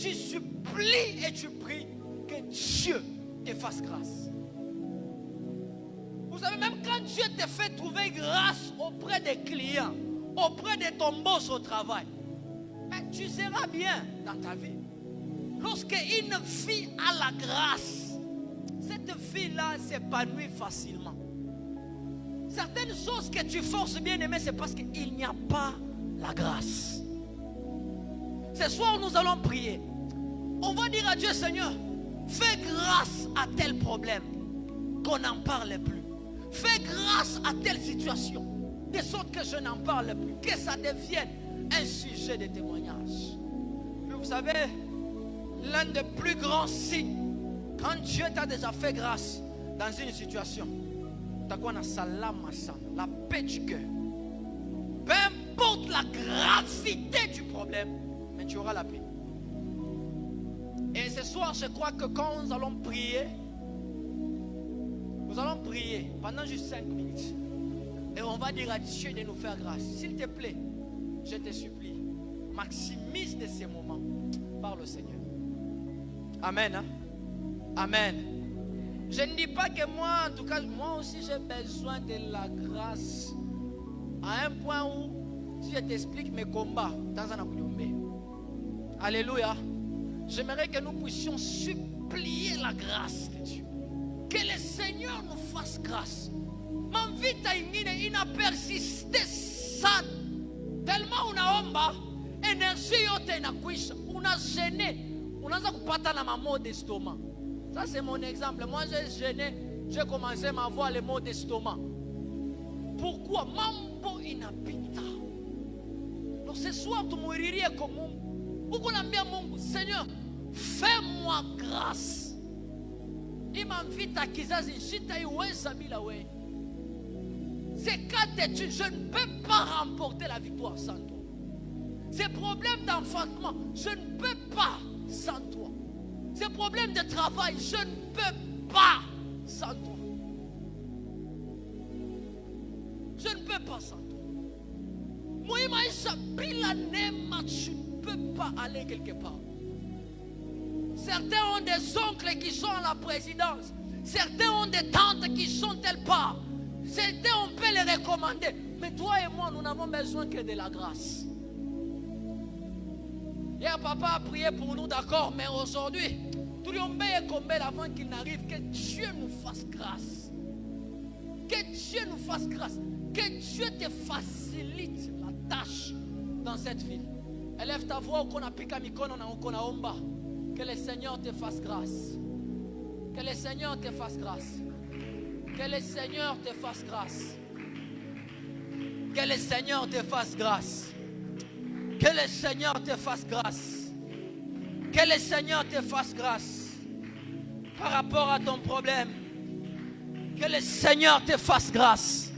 tu supplies et tu pries que Dieu te fasse grâce. Vous savez, même quand Dieu te fait trouver grâce auprès des clients, auprès de ton boss au travail, mais tu seras bien dans ta vie. Lorsqu'une fille a la grâce, cette fille-là s'épanouit facilement. Certaines choses que tu forces bien aimer, c'est parce qu'il n'y a pas la grâce. Ce soir, nous allons prier. On va dire à Dieu, Seigneur, fais grâce à tel problème, qu'on n'en parle plus. Fais grâce à telle situation, de sorte que je n'en parle plus, que ça devienne un sujet de témoignage. Mais vous savez, l'un des plus grands signes, quand Dieu t'a déjà fait grâce dans une situation, tu as quoi dans la paix du cœur. Peu importe la gravité du problème, mais tu auras la paix. Et ce soir, je crois que quand nous allons prier pendant juste 5 minutes. Et on va dire à Dieu de nous faire grâce. S'il te plaît, je te supplie, maximise de ces moments par le Seigneur. Amen. Hein? Amen. Je ne dis pas que moi, en tout cas, moi aussi j'ai besoin de la grâce. À un point où, si je t'explique mes combats, dans un abouillombe. Alléluia. J'aimerais que nous puissions supplier la grâce de Dieu. Que le Seigneur nous fasse grâce. Ma vie ina persiste sana. Tellement unaomba, énergie yote inakwisha. Una gêné. Unaanza kupata na maux d'estomac. Ça c'est mon exemple. Moi j'ai gêné, j'ai commencé à avoir les maux d'estomac. Pourquoi? Mambo inapita. Donc ce soir tu mourirais comme Mungu. Ukunambia Mungu, Seigneur, fais-moi grâce. Imamvita kizazi sitaiweza bila wewe. Ces 4 études, je ne peux pas remporter la victoire sans toi. Ces problèmes d'enfantement, je ne peux pas sans toi. Ces problèmes de travail, je ne peux pas sans toi. Je ne peux pas sans toi. Moi, bila nema, tu ne peux pas aller quelque part. Certains ont des oncles qui sont à la présidence. Certains ont des tantes qui sont telle part. Certains, on peut les recommander. Mais toi et moi, nous n'avons besoin que de la grâce. Hier, papa a prié pour nous, d'accord. Mais aujourd'hui, tout le monde est comme avant qu'il n'arrive. Que Dieu nous fasse grâce. Que Dieu nous fasse grâce. Que Dieu te facilite la tâche dans cette ville. Élève ta voix, qu'on a piqué mikono na qu'on a omba. Que le Seigneur te fasse grâce. Que le Seigneur te fasse grâce. Que le Seigneur te fasse grâce. Que le Seigneur te fasse grâce. Que le Seigneur te fasse grâce. Que le Seigneur te fasse grâce. Par rapport à ton problème. Que le Seigneur te fasse grâce.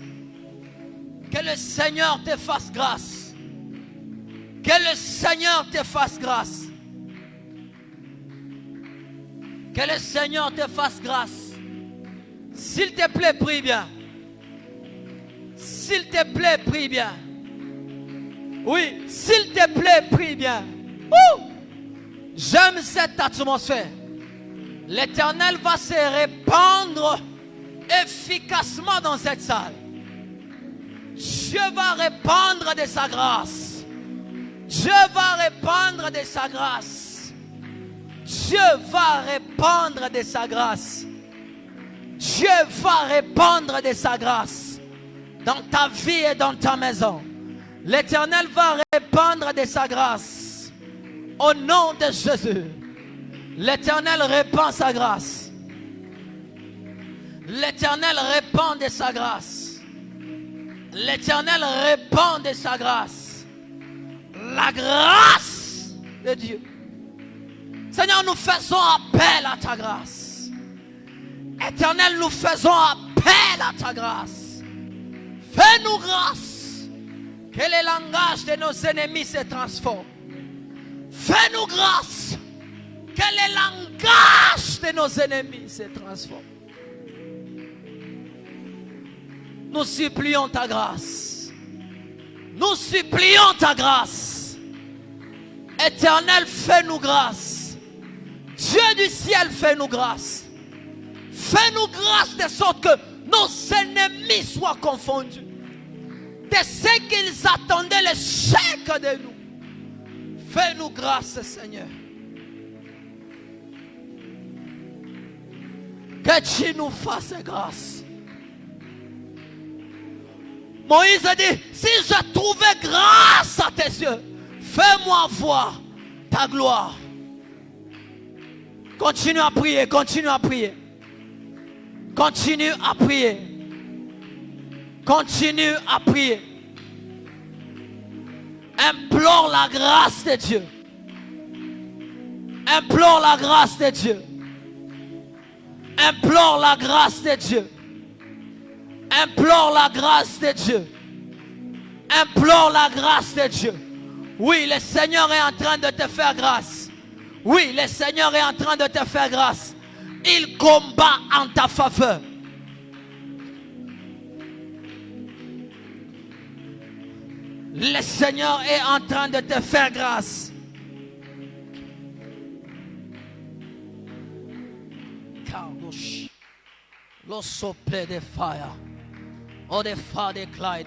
Que le Seigneur te fasse grâce. Que le Seigneur te fasse grâce. Que le Seigneur te fasse grâce. S'il te plaît, prie bien. S'il te plaît, prie bien. Oui, s'il te plaît, prie bien. J'aime cette atmosphère. L'Éternel va se répandre efficacement dans cette salle. Dieu va répandre de sa grâce. Dieu va répandre de sa grâce. Dieu va répandre de sa grâce. Dieu va répandre de sa grâce dans ta vie et dans ta maison. L'Éternel va répandre de sa grâce au nom de Jésus. L'Éternel répand sa grâce. L'Éternel répand de sa grâce. L'Éternel répand de sa grâce. La grâce de Dieu. Seigneur, nous faisons appel à ta grâce. Éternel, nous faisons appel à ta grâce. Fais-nous grâce. Que le langage de nos ennemis se transforme. Fais-nous grâce. Que le langage de nos ennemis se transforme. Nous supplions ta grâce. Nous supplions ta grâce. Éternel, fais-nous grâce. Dieu du ciel, fais-nous grâce. Fais-nous grâce de sorte que nos ennemis soient confondus. De ce qu'ils attendaient l'échec de nous. Fais-nous grâce, Seigneur. Que tu nous fasses grâce. Moïse a dit, si je trouvais grâce à tes yeux, fais-moi voir ta gloire. Continue à prier, continue à prier. Continue à prier. Continue à prier. Implore la grâce de Dieu. Implore la grâce de Dieu. Implore la grâce de Dieu. Implore la grâce de Dieu. Implore la grâce de Dieu. Oui, le Seigneur est en train de te faire grâce. Oui, le Seigneur est en train de te faire grâce. Il combat en ta faveur. Le Seigneur est en train de te faire grâce. Lo sopple de fire. Oh, the fire decline.